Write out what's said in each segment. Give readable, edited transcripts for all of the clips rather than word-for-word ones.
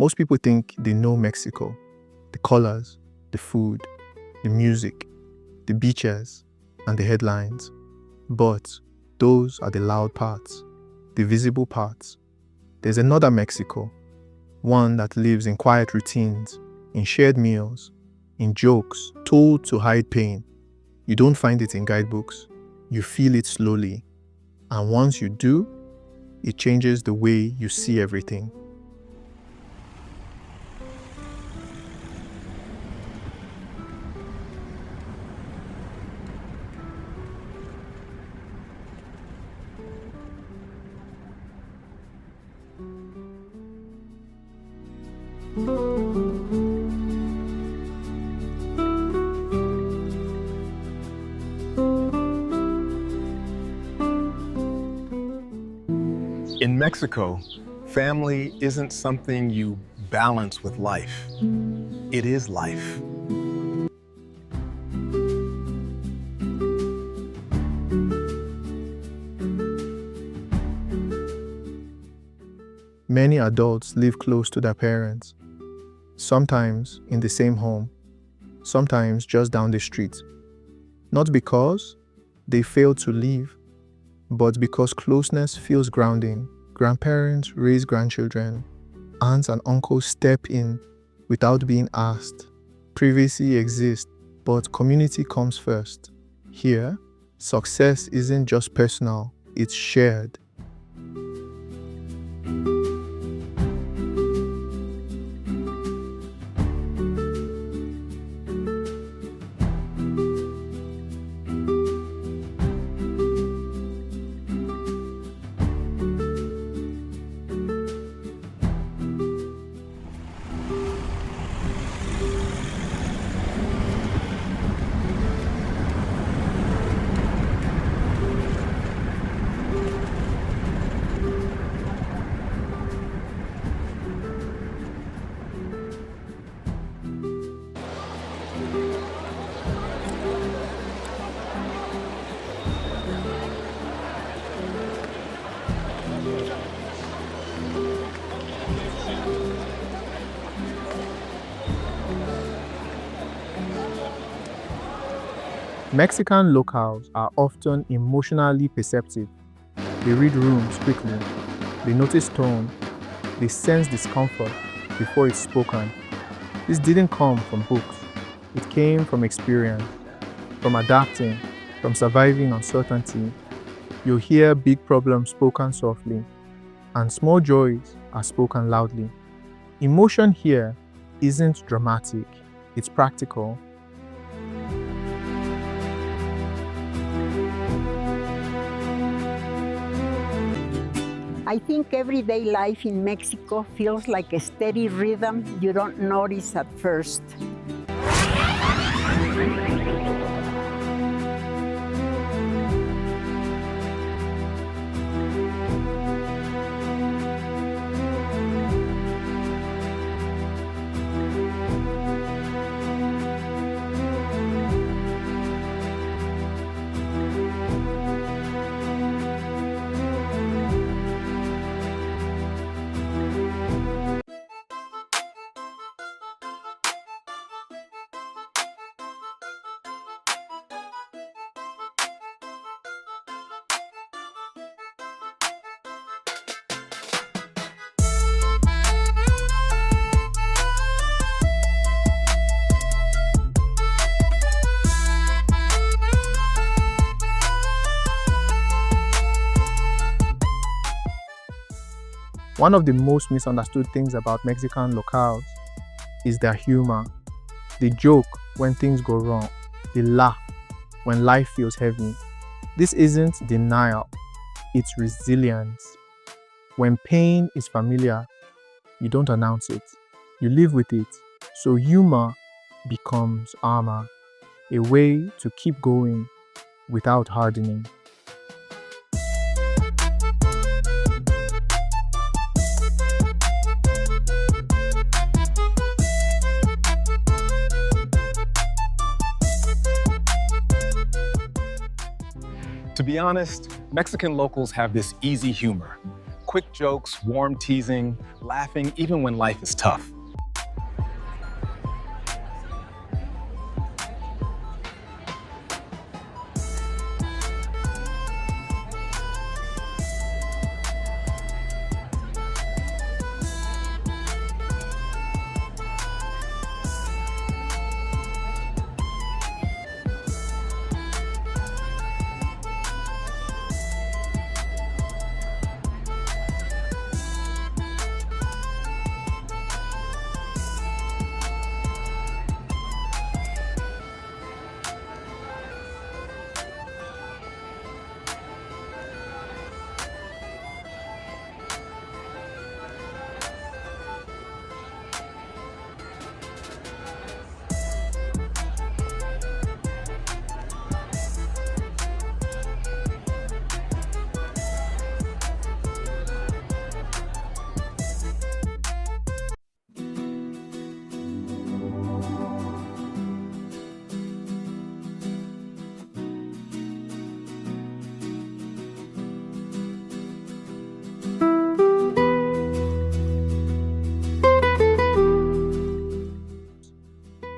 Most people think they know Mexico, the colors, the food, the music, the beaches, and the headlines. But those are the loud parts, the visible parts. There's another Mexico, one that lives in quiet routines, in shared meals, in jokes told to hide pain. You don't find it in guidebooks, you feel it slowly. And once you do, it changes the way you see everything. In Mexico, family isn't something you balance with life. It is life. Many adults live close to their parents, sometimes in the same home, sometimes just down the street. Not because they failed to leave, but because closeness feels grounding. Grandparents raise grandchildren, aunts and uncles step in without being asked. Privacy exists, but community comes first. Here, success isn't just personal, it's shared. Mexican locals are often emotionally perceptive. They read rooms quickly, they notice tone, they sense discomfort before it's spoken. This didn't come from books, it came from experience, from adapting, from surviving uncertainty. You'll hear big problems spoken softly, and small joys are spoken loudly. Emotion here isn't dramatic, it's practical. I think everyday life in Mexico feels like a steady rhythm you don't notice at first. One of the most misunderstood things about Mexican locals is their humor. They joke when things go wrong. They laugh when life feels heavy. This isn't denial, it's resilience. When pain is familiar, you don't announce it, you live with it. So humor becomes armor, a way to keep going without hardening. To be honest, Mexican locals have this easy humor. quick jokes, warm teasing, laughing even when life is tough.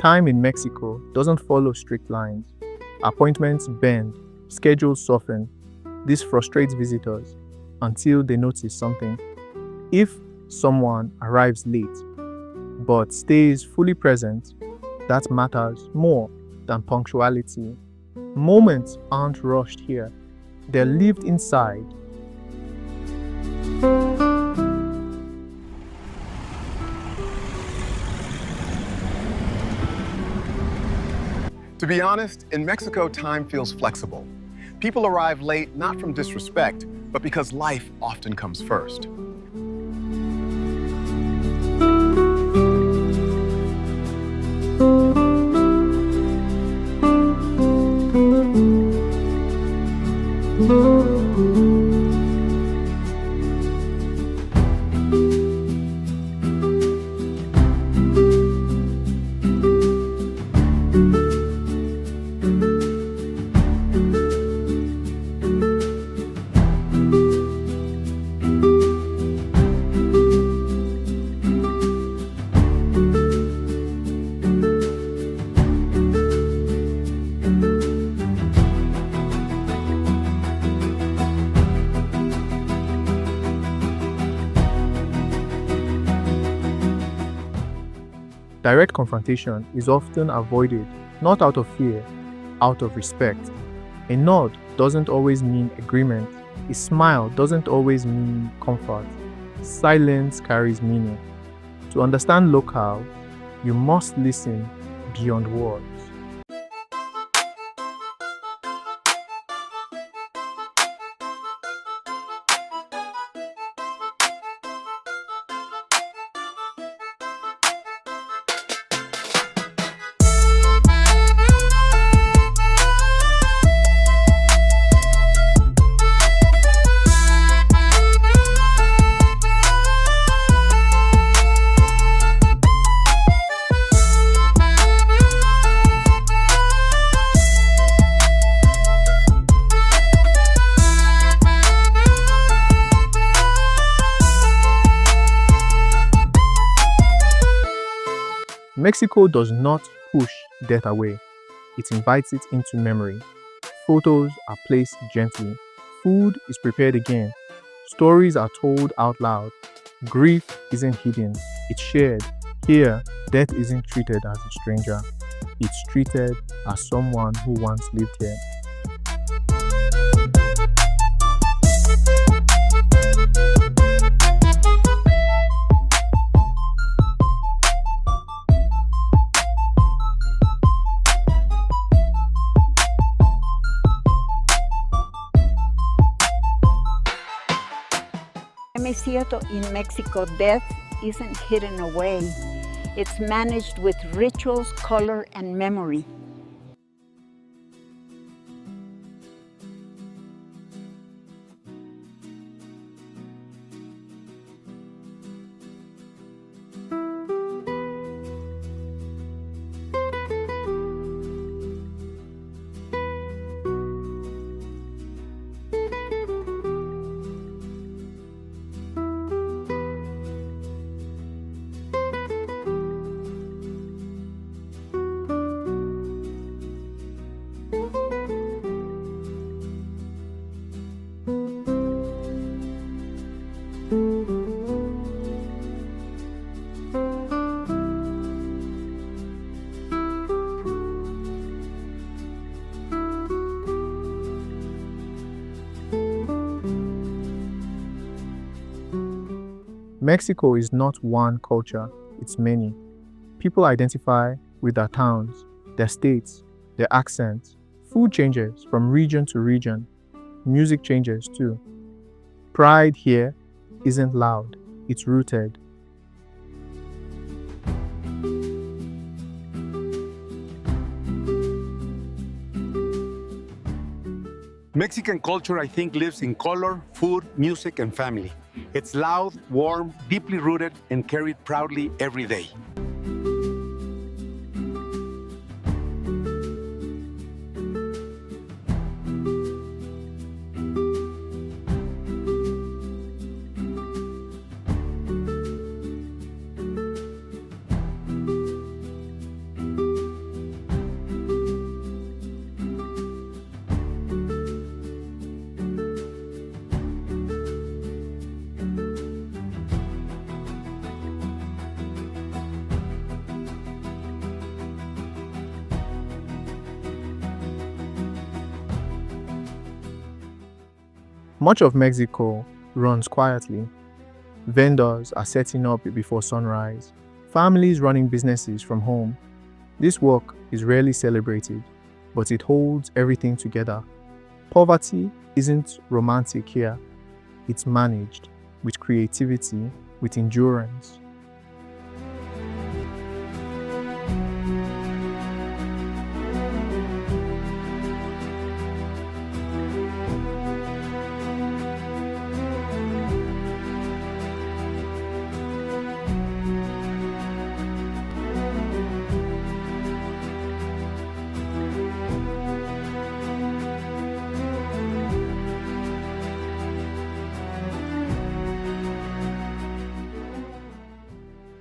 Time in Mexico doesn't follow strict lines. Appointments bend, schedules soften. This frustrates visitors until they notice something. If someone arrives late but stays fully present, that matters more than punctuality. Moments aren't rushed here, they're lived inside. To be honest, in Mexico, time feels flexible. People arrive late not from disrespect, but because life often comes first. Direct confrontation is often avoided, not out of fear, out of respect. A nod doesn't always mean agreement. A smile doesn't always mean comfort. Silence carries meaning. To understand locale, you must listen beyond words. Mexico does not push death away, it invites it into memory. Photos are placed gently, food is prepared again, stories are told out loud. Grief isn't hidden, it's shared. Here, death isn't treated as a stranger, it's treated as someone who once lived here. Es cierto, in Mexico, death isn't hidden away. It's managed with rituals, color, and memory. Mexico is not one culture, it's many. People identify with their towns, their states, their accents. Food changes from region to region. Music changes too. Pride here isn't loud, it's rooted. Mexican culture, I think, lives in color, food, music, and family. It's loud, warm, deeply rooted, and carried proudly every day. Much of Mexico runs quietly. Vendors are setting up before sunrise. Families running businesses from home. This work is rarely celebrated, but it holds everything together. Poverty isn't romantic here. It's managed with creativity, with endurance.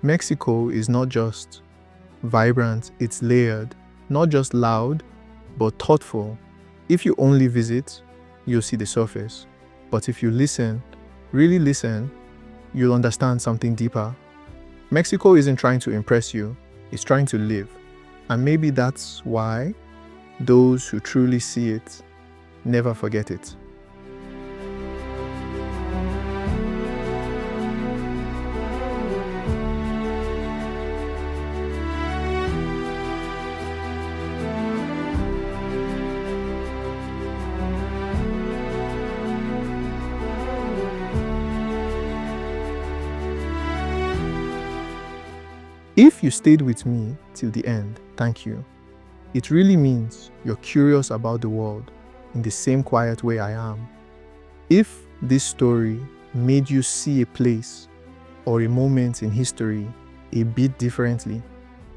Mexico is not just vibrant, it's layered, not just loud, but thoughtful. If you only visit, you'll see the surface. But if you listen, really listen, you'll understand something deeper. Mexico isn't trying to impress you, it's trying to live. And maybe that's why those who truly see it never forget it. If you stayed with me till the end, thank you. It really means you're curious about the world in the same quiet way I am. If this story made you see a place or a moment in history a bit differently,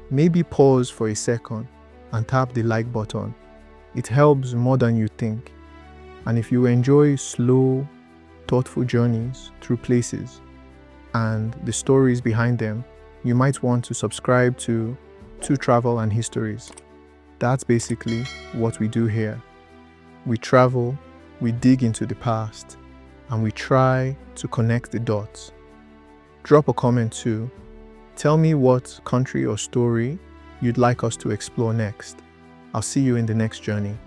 maybe pause for a second and tap the like button. It helps more than you think. And if you enjoy slow, thoughtful journeys through places and the stories behind them, you might want to subscribe to Travel and Histories. That's basically what we do here. We travel, we dig into the past, and we try to connect the dots. Drop a comment too. Tell me what country or story you'd like us to explore next. I'll see you in the next journey.